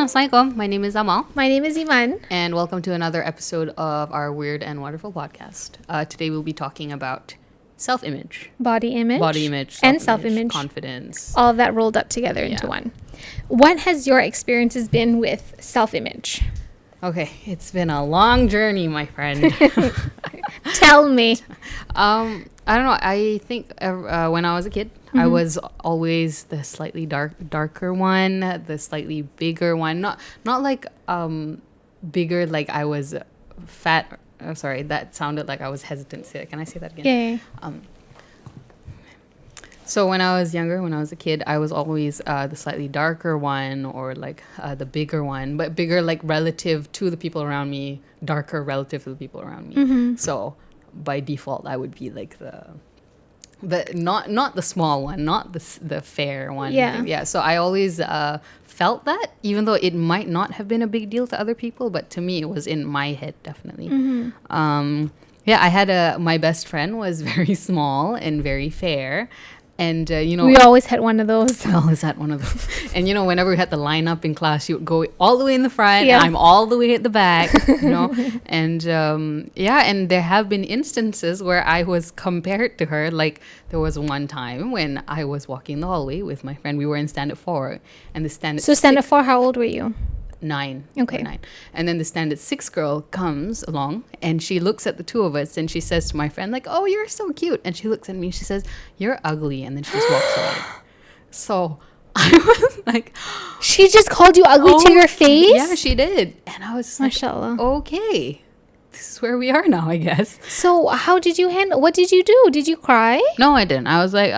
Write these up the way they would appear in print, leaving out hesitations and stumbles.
Assalamualaikum. My name is Amal. My name is Iman. And welcome to another episode of our Weird and Wonderful podcast. Today we'll be talking about self-image. Body image. And self-image. Confidence. All of that rolled up together into one. What has your experiences been with self-image? Okay, it's been a long journey, my friend. Tell me. I don't know. I think when I was a kid, I was always the slightly darker one, the slightly bigger one. Not like bigger like I was fat. Sorry, that sounded like I was hesitant to say that. Can I say that again? Yeah. So when I was younger, when I was a kid, I was always the slightly darker one or like the bigger one, but bigger like relative to the people around me, darker relative to the people around me. So by default, I would be like the not the small one, not the fair one. Yeah. So I always felt that, even though it might not have been a big deal to other people, but to me it was in my head definitely. I had my best friend was very small and very fair. And, we always had one of those. I always had one of those. And, whenever we had to line up in class, she would go all the way in the front. And I'm all the way at the back, And, and there have been instances where I was compared to her. Like, there was one time when I was walking the hallway with my friend. We were in Standard 4. And the Standard So Standard 4, how old were you? 9. Okay. 9. And then the Standard 6 girl comes along and she looks at the two of us and she says to my friend, like, "Oh, you're so cute." And she looks at me and she says, "You're ugly." And then she just walks away. So I was like, she just called you ugly to your face? Yeah, she did. And I was just like, Mashallah. Okay, this is where we are now, I guess. So how did you handle, what did you do? Did you cry? No, I didn't. I was like,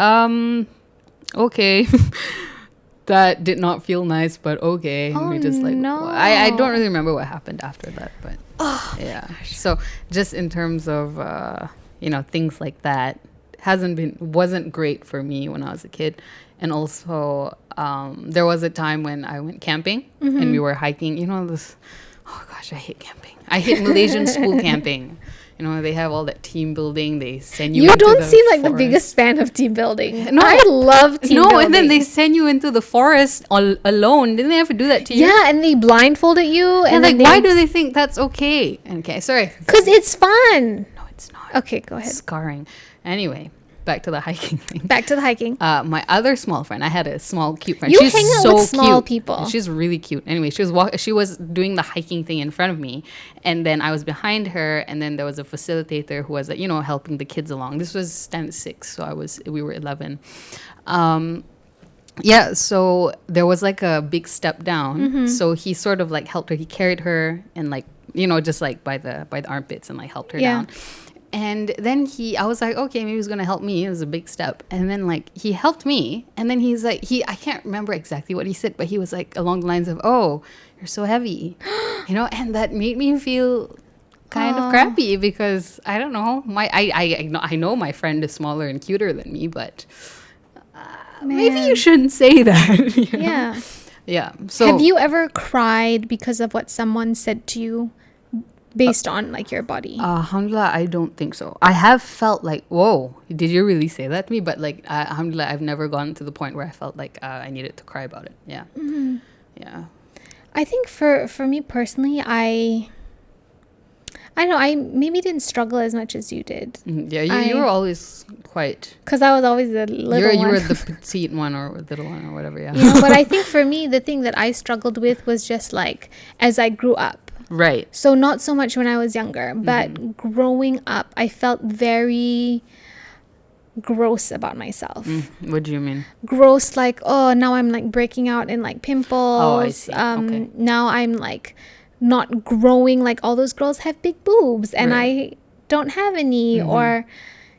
okay. That did not feel nice, but okay. Oh, we just like, no. I don't really remember what happened after that, but yeah. So just in terms of things like that, wasn't great for me when I was a kid. And also there was a time when I went camping and we were hiking. Oh gosh, I hate camping. I hate Malaysian school camping. They have all that team building. They send you. You don't seem like forest. the biggest fan of team building. No, I love team building. No, and then they send you into the forest alone. Didn't they have to do that to you? Yeah, and they blindfolded you. And like, why do they think that's okay? Okay, sorry. Because it's fun. No, it's not. Okay, go ahead. Scarring. Anyway, back to the hiking thing. Back to the hiking. My other small friend, I had a small cute friend. She's hang out so with small people. She's really cute. Anyway, she was doing the hiking thing in front of me, and then I was behind her, and then there was a facilitator who was helping the kids along. This was Standard 6, so we were 11. So there was like a big step down. So he sort of like helped her. He carried her and like just like by the armpits and like helped her down. And then I was like, okay, maybe he's going to help me. It was a big step. And then like he helped me. And then he's like, I can't remember exactly what he said, but he was like along the lines of, "Oh, you're so heavy." And that made me feel kind of crappy because I don't know. I know my friend is smaller and cuter than me, but maybe you shouldn't say that. Yeah. Yeah. So have you ever cried because of what someone said to you? Based on like your body? Alhamdulillah, I don't think so. I have felt like, whoa, did you really say that to me? But like, alhamdulillah, I've never gone to the point where I felt like I needed to cry about it. Yeah. Yeah. I think for me personally, I don't know, I maybe didn't struggle as much as you did. Yeah, you were always quite... Because I was always the little one. You were the petite one or little one or whatever, yeah. But I think for me, the thing that I struggled with was just like, as I grew up. Right. So not so much when I was younger, but growing up, I felt very gross about myself. What do you mean? Gross, like, oh, now I'm like breaking out in like pimples. Oh, I see. Okay. Now I'm like not growing like all those girls have big boobs and I don't have any, or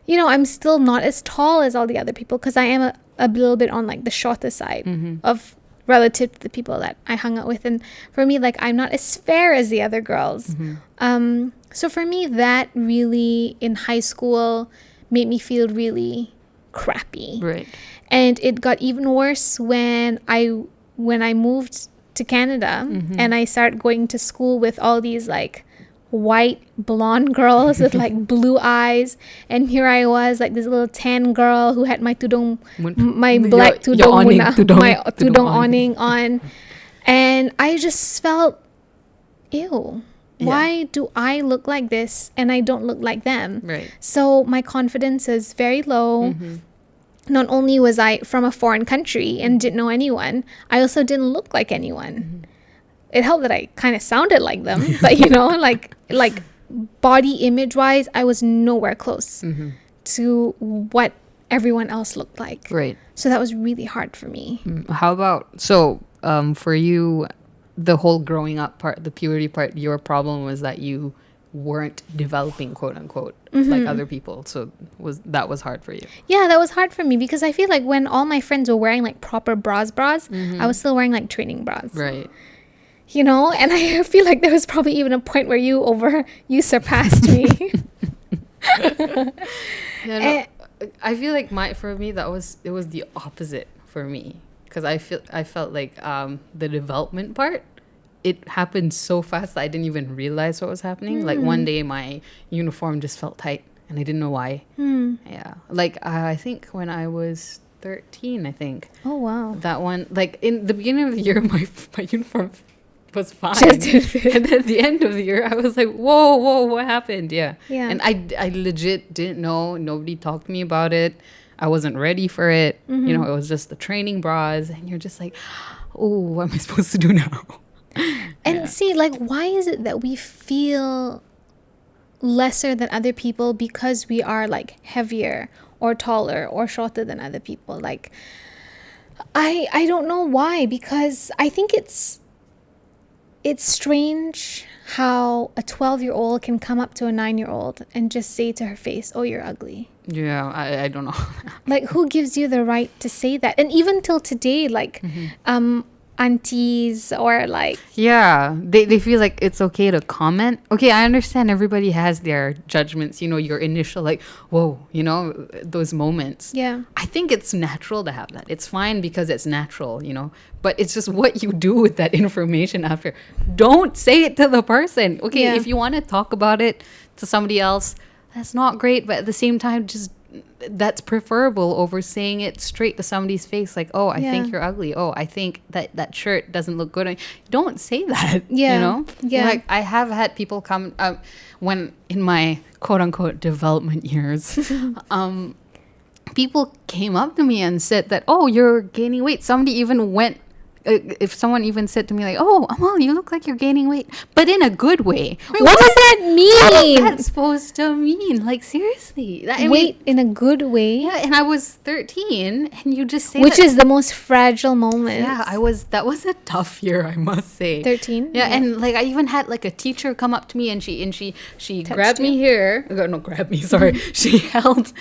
I'm still not as tall as all the other people because I am a little bit on like the shorter side of relative to the people that I hung out with. And for me, like, I'm not as fair as the other girls. So for me, that really in high school made me feel really crappy. Right. And it got even worse when I moved to Canada and I started going to school with all these like white blonde girls with like blue eyes, and here I was like this little tan girl who had my tudong, my black tudong awning on, And I just felt, ew. Yeah. Why do I look like this and I don't look like them? Right. So my confidence is very low. Not only was I from a foreign country and didn't know anyone, I also didn't look like anyone. It helped that I kind of sounded like them, but you know, like body image wise, I was nowhere close to what everyone else looked like. Right. So that was really hard for me. How about, so for you, the whole growing up part, the puberty part, your problem was that you weren't developing, quote unquote, like other people. So that was hard for you. Yeah, that was hard for me because I feel like when all my friends were wearing like proper bras, I was still wearing like training bras. Right. You know, and I feel like there was probably even a point where you surpassed me. Yeah, no, I feel like for me it was the opposite for me, because I felt like the development part, it happened so fast that I didn't even realize what was happening. Like one day my uniform just felt tight and I didn't know why. Yeah, like I think when I was 13, I think. Oh wow. That one, like in the beginning of the year, my uniform was fine. Just didn't fit. And then at the end of the year, I was like, whoa, what happened? Yeah. Yeah. And I legit didn't know. Nobody talked to me about it. I wasn't ready for it. You know, it was just the training bras. And you're just like, oh, what am I supposed to do now? And see, like, why is it that we feel lesser than other people because we are like heavier or taller or shorter than other people? Like, I don't know why, because I think it's strange how a 12-year-old can come up to a 9-year-old and just say to her face, oh, you're ugly. Yeah, I don't know. Like, who gives you the right to say that? And even till today, like, aunties or like, yeah, they feel like it's okay to comment. Okay, I understand everybody has their judgments, you know, your initial like, whoa, you know, those moments. yeah, I think it's natural to have that. It's fine because it's natural, you know, but it's just what you do with that information after. Don't say it to the person. Okay, Yeah. if you want to talk about it to somebody else, that's not great, but at the same time, just that's preferable over saying it straight to somebody's face, like, oh, I think Yeah. you're ugly. Oh, I think that shirt doesn't look good on you. Don't say that. Yeah. You know? Yeah. Like, I have had people come when in my quote unquote development years, people came up to me and said that, oh, you're gaining weight. Somebody even went, if someone even said to me like, oh, Amal, you look like you're gaining weight, but in a good way. Wait, what does that What mean? is that supposed to mean? Like, seriously. I mean, Wait, in a good way? yeah, and I was 13, and you just say Which that. is the most fragile moment. Yeah, that was a tough year, I must say. 13? Yeah, and like I even had like a teacher come up to me and she grabbed me you? here. No, grabbed me, sorry. She held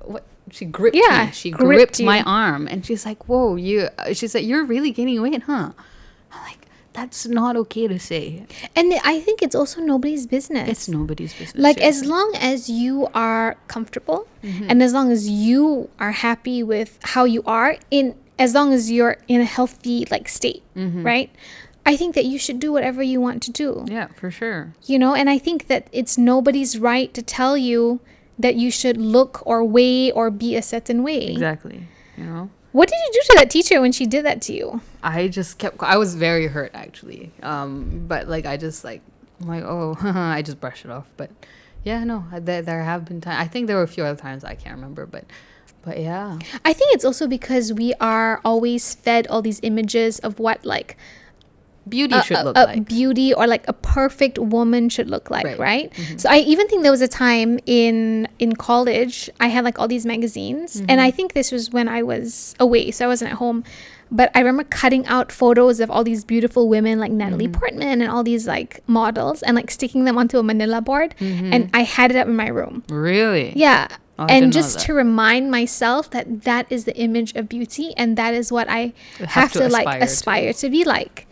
what she gripped Yeah, me. She gripped gripped my you. arm and she's like, "Whoa, she said you're really gaining weight, huh?" I'm like, that's not okay to say. And I think it's also nobody's business. It's nobody's business. Like, as seriously. long as you are comfortable and as long as you are happy with how you are, as long as you're in a healthy like state, right? I think that you should do whatever you want to do. Yeah, for sure. You know, and I think that it's nobody's right to tell you that you should look or weigh or be a certain way. Exactly. You know? What did you do to that teacher when she did that to you? I was very hurt actually. But like I just like, I'm like, oh, I just brushed it off. But yeah, no, there have been times. I think there were a few other times I can't remember, but yeah. I think it's also because we are always fed all these images of what like Beauty should look a like. beauty or like a perfect woman should look like, right? Mm-hmm. So I even think there was a time in college I had like all these magazines, and I think this was when I was away, so I wasn't at home, but I remember cutting out photos of all these beautiful women like Natalie Portman and all these like models and like sticking them onto a manila board, and I had it up in my room. Really? Yeah. Oh, I didn't And know just that. to remind myself that that is the image of beauty and that is what I have to like aspire to be like.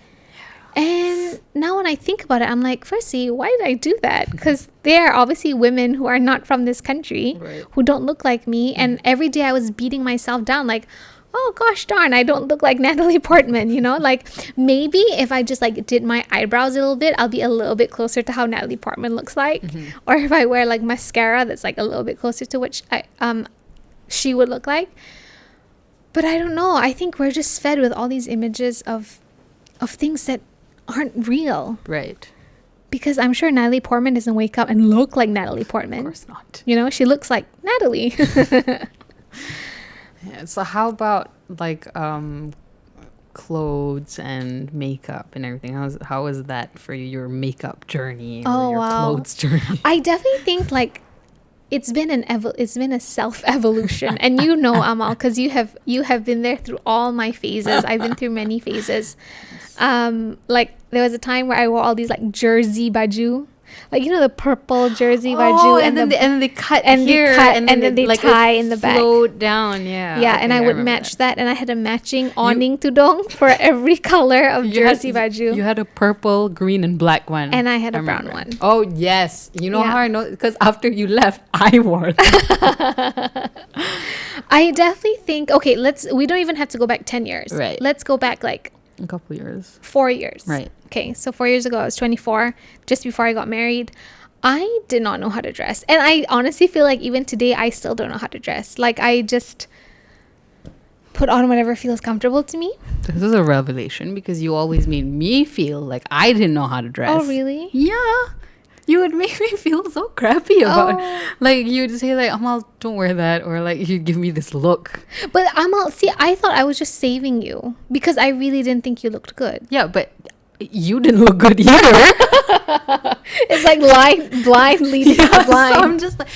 And now when I think about it, I'm like, firstly, why did I do that? Because there are obviously women who are not from this country, Right. who don't look like me. And every day I was beating myself down like, oh gosh darn, I don't look like Natalie Portman, you know? Like, maybe if I just like did my eyebrows a little bit, I'll be a little bit closer to how Natalie Portman looks like. Or if I wear like mascara that's like a little bit closer to what she would look like. But I don't know. I think we're just fed with all these images of of things that aren't real. Right. Because I'm sure Natalie Portman doesn't wake up and look like Natalie Portman. Of course not. You know, she looks like Natalie. Yeah, so how about like clothes and makeup and everything? How was that for you, your makeup journey or your clothes journey? I definitely think like it's been a self-evolution. And you know, Amal, because you have been there through all my phases. I've been through many phases. Like there was a time where I wore all these like jersey baju, like, you know, the purple jersey baju, and then they cut and here, they cut, and then they like tie in the back, float down. Yeah, okay, and I would match that, and I had a matching awning tudong for every color of jersey baju. You had a purple, green, and black one, and I had a brown one. Oh yes, you know how I know, because after you left, I wore them. I definitely think, okay, we don't even have to go back 10 years. Right. Let's go back like a couple years. 4 years. Right. Okay, so 4 years ago, I was 24, just before I got married. I did not know how to dress. And I honestly feel like even today, I still don't know how to dress. Like, I just put on whatever feels comfortable to me. This is a revelation, because you always made me feel like I didn't know how to dress. Oh, really? Yeah. You would make me feel so crappy about like, you'd say like, Amal, don't wear that, or like you'd give me this look. But Amal, see, I thought I was just saving you because I really didn't think you looked good. Yeah, but you didn't look good either. It's like blind leading the blind. So I'm just like,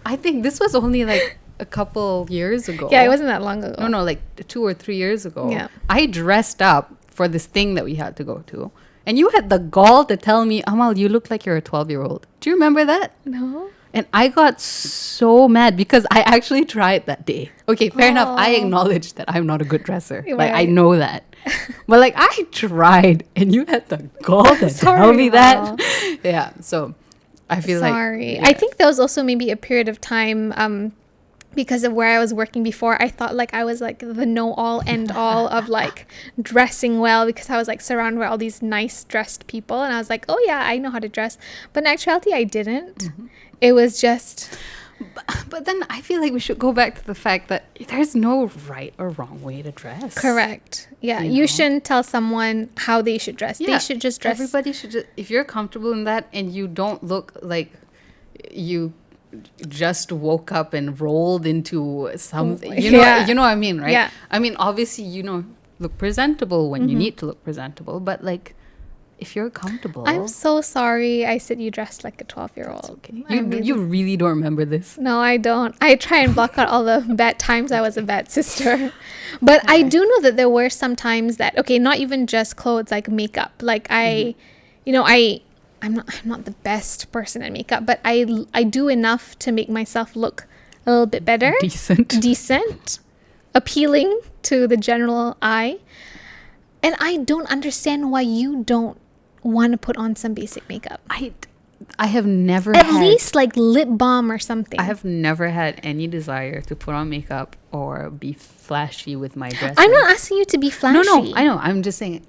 I think this was only like a couple years ago. Yeah, it wasn't that long ago. No, like 2 or 3 years ago. Yeah. I dressed up for this thing that we had to go to. And you had the gall to tell me, Amal, you look like you're a 12-year-old. Do you remember that? No. And I got so mad because I actually tried that day. Okay, fair enough. I acknowledge that I'm not a good dresser. Right. Like, I know that. But like, I tried, and you had the gall to tell me that. Yeah, so I feel Sorry. I think there was also maybe a period of time because of where I was working before. I thought like I was like the know-all end-all of like dressing well, because I was like surrounded by all these nice dressed people, and I was like, oh yeah, I know how to dress. But in actuality, I didn't. Mm-hmm. It was just... But then I feel like we should go back to the fact that there's no right or wrong way to dress. Correct. Yeah. You shouldn't tell someone how they should dress. Yeah. They should just dress. Everybody should just... If you're comfortable in that and you don't look like you just woke up and rolled into something, you know what I mean, right? Yeah. I mean, obviously, look presentable when you need to look presentable, but like, if you're comfortable... I'm so sorry I said you dressed like a 12-year-old. Okay. You really don't remember this? No, I don't. I try and block out all the bad times I was a bad sister. But I do know that there were some times that, okay, not even just clothes, like makeup. Like I'm not the best person at makeup, but I do enough to make myself look a little bit better. Decent. Appealing to the general eye. And I don't understand why you don't want to put on some basic makeup. I have never at least like lip balm or something. I have never had any desire to put on makeup or be flashy with my dress. I'm not asking you to be flashy. No, I know. I'm just saying.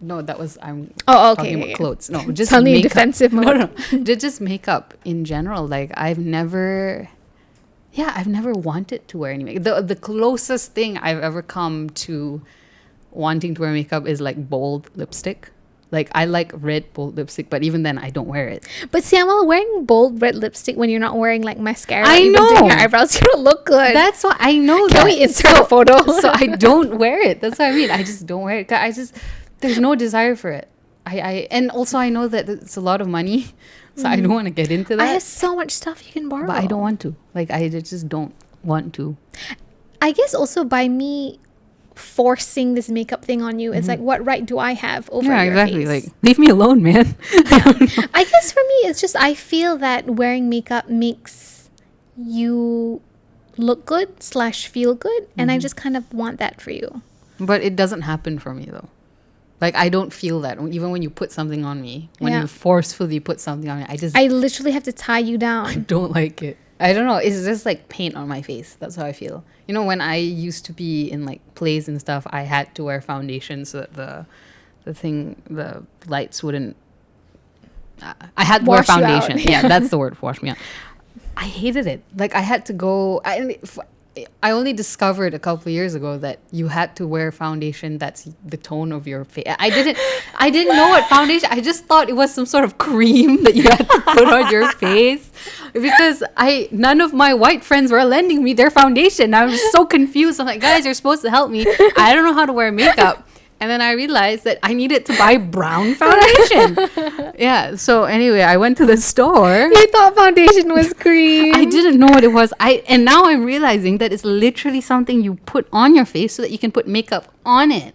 No, I'm talking about clothes. No, just makeup. Defensive mode. No, just makeup in general. Like I've never wanted to wear any makeup. The closest thing I've ever come to wanting to wear makeup is like bold lipstick. Like I like red bold lipstick, but even then I don't wear it. But see, I'm wearing bold red lipstick when you're not wearing like mascara. I know. Doing your eyebrows, you don't look good. That's why I know. Can we insert a photo? So I don't wear it. That's what I mean. I just don't wear it. There's no desire for it. And also I know that it's a lot of money, so I don't want to get into that. I have so much stuff you can borrow, but I don't want to. Like I just don't want to. I guess also by me forcing this makeup thing on you, it's like, what right do I have over your exactly face? Like, leave me alone, man. I guess for me it's just I feel that wearing makeup makes you look good / feel good, and I just kind of want that for you. But it doesn't happen for me though. Like I don't feel that even when you put something on me, when you forcefully put something on me, I literally have to tie you down. I don't like it. I don't know. It's just like paint on my face. That's how I feel. You know, when I used to be in like plays and stuff, I had to wear foundation so that the lights wouldn't. I had to wear foundation. Yeah, that's the word. Wash me out. I hated it. Like I had to go. I only discovered a couple of years ago that you had to wear foundation that's the tone of your face. I didn't know what foundation. I just thought it was some sort of cream that you had to put on your face, because none of my white friends were lending me their foundation. I was so confused. I'm like, guys, you're supposed to help me. I don't know how to wear makeup. And then I realized that I needed to buy brown foundation. Yeah. So anyway, I went to the store. You thought foundation was cream. I didn't know what it was. And now I'm realizing that it's literally something you put on your face so that you can put makeup on it,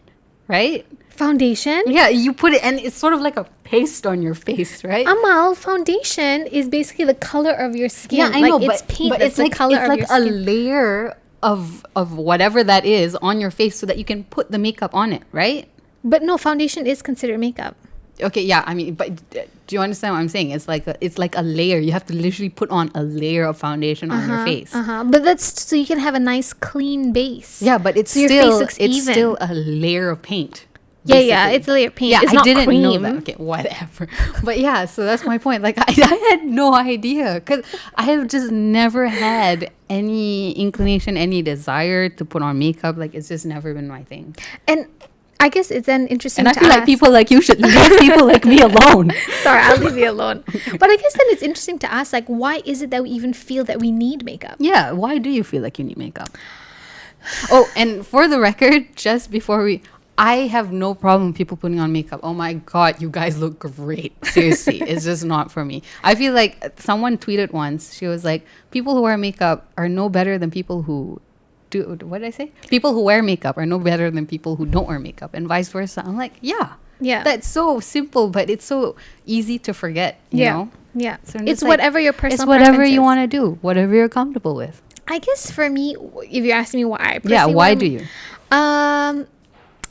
right? Foundation? Yeah, you put it, and it's sort of like a paste on your face, right? Amal, foundation is basically the color of your skin. Yeah, I know, it's paint. but It's the color of your a skin. layer of whatever that is on your face so that you can put the makeup on it, right? But no, foundation is considered makeup. Okay, yeah, I mean, but do you understand what I'm saying? It's like a layer. You have to literally put on a layer of foundation on your face. But that's so you can have a nice clean base. Yeah, but it's So your face still looks it's even. still a layer of paint. Yeah, basically. it's a layer of paint. Yeah, It's I not didn't know cream. that. Okay, whatever. But yeah, so that's my point. Like, I had no idea, because I have just never had any inclination, any desire to put on makeup. Like, it's just never been my thing. And I guess it's then interesting And I to feel ask. like people like you should leave people like me alone. Sorry, I'll leave you alone. But I guess then it's interesting to ask, like, why is it that we even feel that we need makeup? Yeah, why do you feel like you need makeup? Oh, and for the record, just before I have no problem with people putting on makeup. Oh my God, you guys look great. Seriously, it's just not for me. I feel like someone tweeted once, she was like, people who wear makeup are no better than people who do, what did I say? People who wear makeup are no better than people who don't wear makeup, and vice versa. I'm like, yeah. That's so simple, but it's so easy to forget, you know? Yeah. So I'm It's just like, whatever your personal it's whatever preference you is. want to do, whatever you're comfortable with. I guess for me, if you ask me why, I Yeah, personally why want- do you?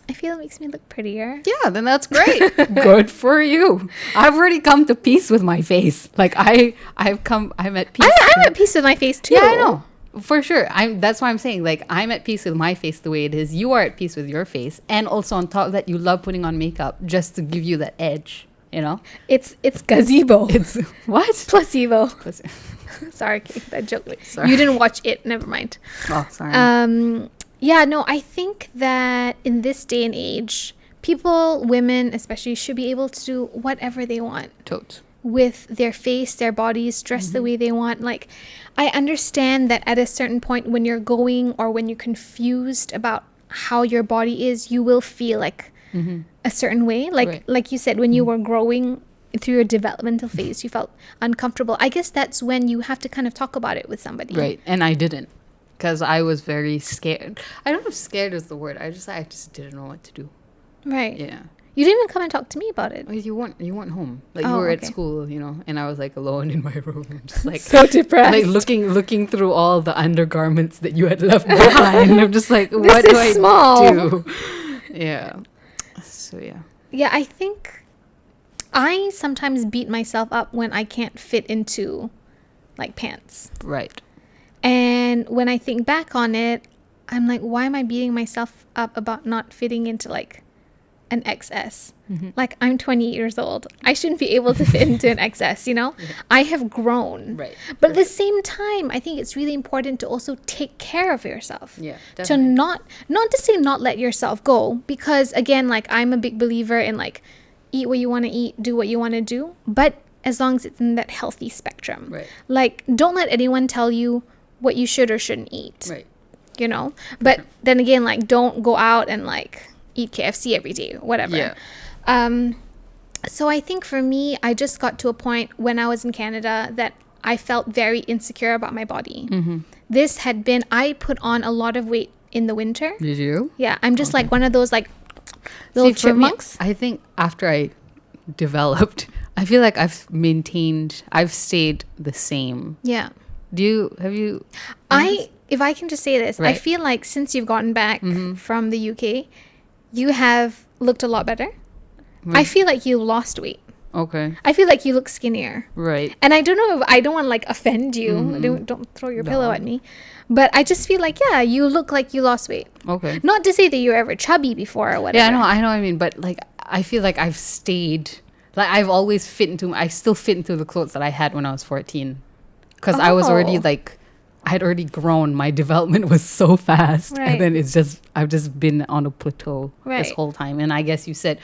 I feel it makes me look prettier. Yeah, then that's great. Good for you. I've already come to peace with my face. Like I'm at peace. I'm at peace with my face too. Yeah, I know. For sure. That's why I'm saying, like, I'm at peace with my face the way it is. You are at peace with your face. And also on top of that, you love putting on makeup just to give you that edge, you know? It's gazebo. It's what? Placebo. Sorry, Kate, that joke. Sorry. You didn't watch it. Never mind. Oh, sorry. Yeah, no, I think that in this day and age, people, women especially, should be able to do whatever they want Totes. with their face, their bodies, dress the way they want. Like, I understand that at a certain point when you're going or when you're confused about how your body is, you will feel like a certain way. Like you said, when you were growing through your developmental phase, you felt uncomfortable. I guess that's when you have to kind of talk about it with somebody. Right. And I didn't. Because I was very scared. I don't know if scared is the word. I just didn't know what to do. Right. Yeah. You didn't even come and talk to me about it. Well, you weren't home. Like, you Oh, were at okay. school, you know, and I was like alone in my room, just like So depressed. like looking through all the undergarments that you had left behind. I'm just like, what This do is I small. do? Yeah. So yeah. Yeah, I think I sometimes beat myself up when I can't fit into like pants. Right. And when I think back on it, I'm like, why am I beating myself up about not fitting into like an XS? Like, I'm 28 years old. I shouldn't be able to fit into an XS, you know? I have grown. Right. But at the same time, I think it's really important to also take care of yourself. Yeah. To Definitely. not to say not let yourself go, because again, like, I'm a big believer in like, eat what you want to eat, do what you want to do, but as long as it's in that healthy spectrum. Right. Like, don't let anyone tell you what you should or shouldn't eat. Right. You know? But then again, like, don't go out and like eat KFC every day, whatever. Yeah. So I think for me, I just got to a point when I was in Canada that I felt very insecure about my body. This had been, I put on a lot of weight in the winter. Did you? Yeah, I'm just like one of those like little See, for me, chipmunks. I think after I developed, I feel like I've stayed the same. Yeah. Have you? If I can just say this, I Right. feel like since you've gotten back from the UK, you have looked a lot better. I feel like you lost weight. Okay. I feel like you look skinnier. Right. And I don't know if I don't want to like offend you. Don't throw your pillow at me. But I just feel like, yeah, you look like you lost weight. Okay. Not to say that you were ever chubby before or whatever. Yeah, I know what I mean, but like I feel like I've stayed, like I've always I still fit into the clothes that I had when I was 14, because I was already Oh. like I had already grown. My development was so fast. Right. And then I've just been on a plateau this Right. whole time. And I guess you said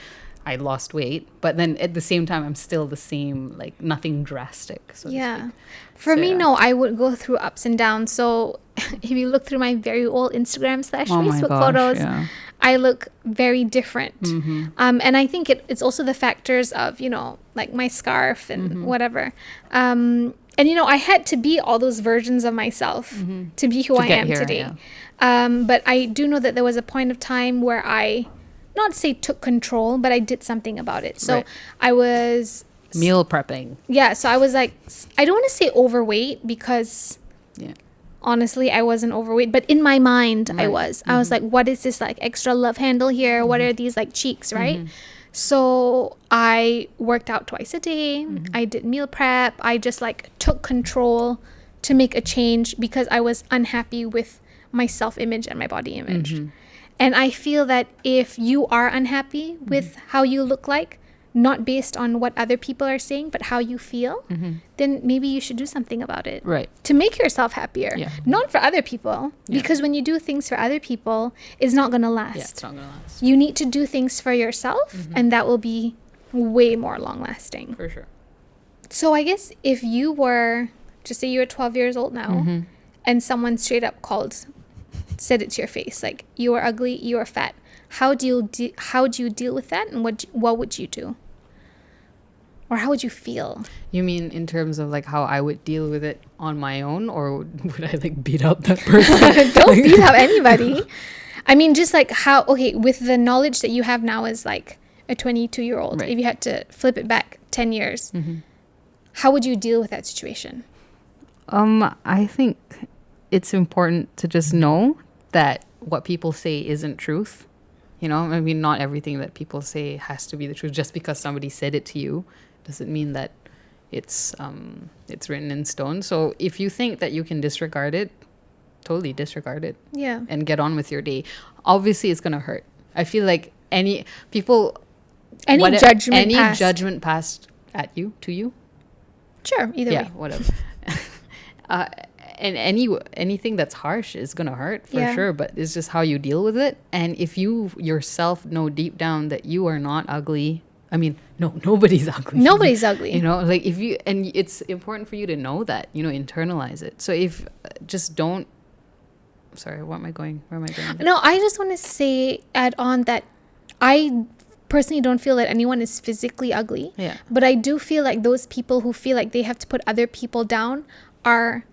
I lost weight, but then at the same time, I'm still the same, like nothing drastic. So to Yeah. speak. For So, me, yeah. no, I would go through ups and downs. So if you look through my very old Instagram / Oh my Facebook gosh, photos, yeah. I look very different. And I think it's also the factors of, like my scarf and whatever. And, I had to be all those versions of myself to be who To I get am here, today. yeah. But I do know that there was a point of time where I, not say took control, but I did something about it. So Right. I was, Meal prepping. yeah, so I was like, I don't want to say overweight because Yeah. honestly, I wasn't overweight, but in my mind, I Right. was. I was like, what is this like extra love handle here? What are these like cheeks, right? So I worked out twice a day. I did meal prep. I just like took control to make a change because I was unhappy with my self-image and my body image. And I feel that if you are unhappy with how you look like, not based on what other people are saying, but how you feel, then maybe you should do something about it. Right. To make yourself happier. Yeah. Not for other people. Yeah. Because when you do things for other people, it's not going to last. Yeah, it's not going to last. You need to do things for yourself, and that will be way more long lasting. For sure. So I guess if you were, just say you were 12 years old now, and someone straight up said it to your face, like, you are ugly, you are fat. How do you deal with that, and what would you do? Or how would you feel? You mean in terms of like how I would deal with it on my own, or would I like beat up that person? Don't beat up anybody. I mean, just like how, okay, with the knowledge that you have now as like a 22-year-old, Right. if you had to flip it back 10 years, how would you deal with that situation? I think it's important to just know that what people say isn't truth. I mean, not everything that people say has to be the truth. Just because somebody said it to you doesn't mean that it's written in stone. So if you think that you can disregard it, totally disregard it. Yeah. And get on with your day. Obviously, it's gonna hurt. I feel like any judgment passed at you, to you. Sure, either way. Whatever. And anything that's harsh is gonna hurt for Yeah. sure, but it's just how you deal with it. And if you yourself know deep down that you are not ugly, I mean, no, nobody's ugly. Nobody's ugly. Like and it's important for you to know that, internalize it. So if just don't. Sorry, where am I going? No, I just want to add on that I personally don't feel that anyone is physically ugly. Yeah. But I do feel like those people who feel like they have to put other people down are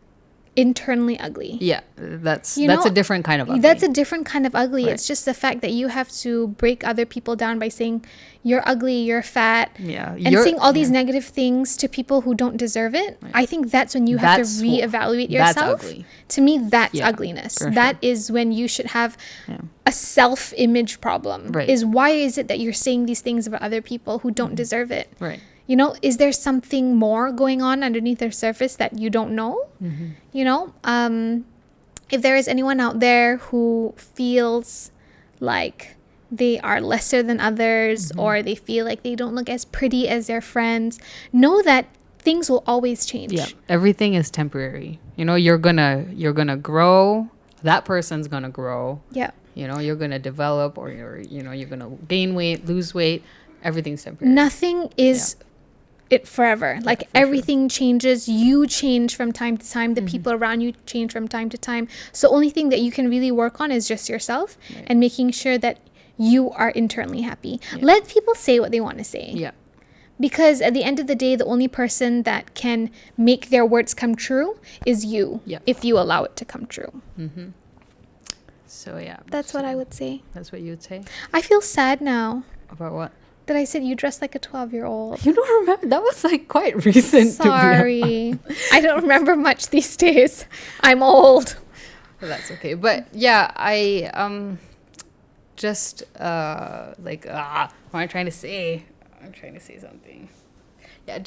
internally ugly. Yeah, that's a different kind of ugly. That's a different kind of ugly. Right. It's just the fact that you have to break other people down by saying you're ugly, you're fat, Yeah, and saying all these negative things to people who don't deserve it. Right. I think that's when you have to reevaluate yourself. That's ugly. To me, that's ugliness. for That sure. is when you should have a self-image problem. Right. Is why is it that you're saying these things about other people who don't deserve it? Right. Is there something more going on underneath their surface that you don't know? If there is anyone out there who feels like they are lesser than others, or they feel like they don't look as pretty as their friends, know that things will always change. Yeah, everything is temporary. You're gonna grow. That person's gonna grow. Yeah. You're gonna develop, or you're gonna gain weight, lose weight. Everything's temporary. Nothing is it forever. Like everything changes. You change from time to time. The people around you change from time to time. So only thing that you can really work on is just yourself and making sure that you are internally happy. Let people say what they want to say. Yeah. Because at the end of the day, the only person that can make their words come true is you. Yeah. If you allow it to come true. So yeah. That's what I would say. That's what you would say I feel sad now about what? that I said you dress like a 12-year-old. You don't remember? That was like quite recent. Sorry. I don't remember much these days. I'm old. Well, that's okay. But yeah, I just what am I trying to say? I'm trying to say something. Yeah,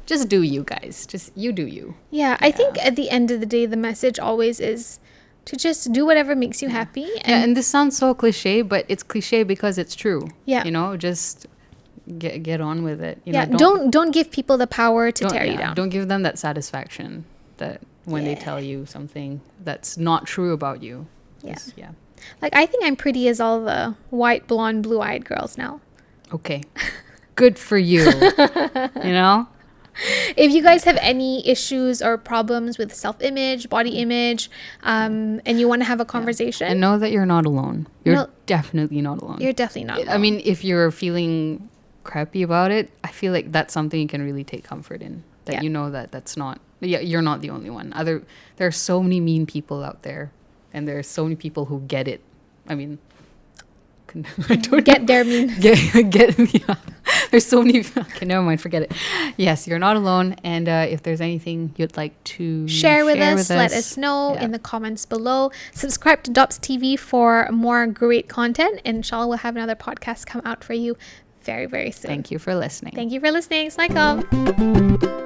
just do you guys. Just you do you. Yeah, I think at the end of the day, the message always is to just do whatever makes you happy. And this sounds so cliche, but it's cliche because it's true. Yeah. Just get on with it. Don't give people the power to tear you down. Don't give them that satisfaction that when they tell you something that's not true about you. Yeah. Like, I think I'm pretty as all the white, blonde, blue-eyed girls now. Okay. Good for you. You know? If you guys have any issues or problems with self-image, body image, and you want to have a conversation. And know that you're not alone. You're definitely not alone. You're definitely not alone. I mean, if you're feeling crappy about it, I feel like that's something you can really take comfort in. That you know that that's not... Yeah, you're not the only one. There are so many mean people out there. And there are so many people who get it. I mean... I don't get their mean. Yeah. There's so many. Okay, never mind. Forget it. Yes, you're not alone. And if there's anything you'd like to share with us, let us know in the comments below. Subscribe to DOPStv for more great content. And inshallah, we'll have another podcast come out for you very, very soon. Thank you for listening. Assalamualaikum.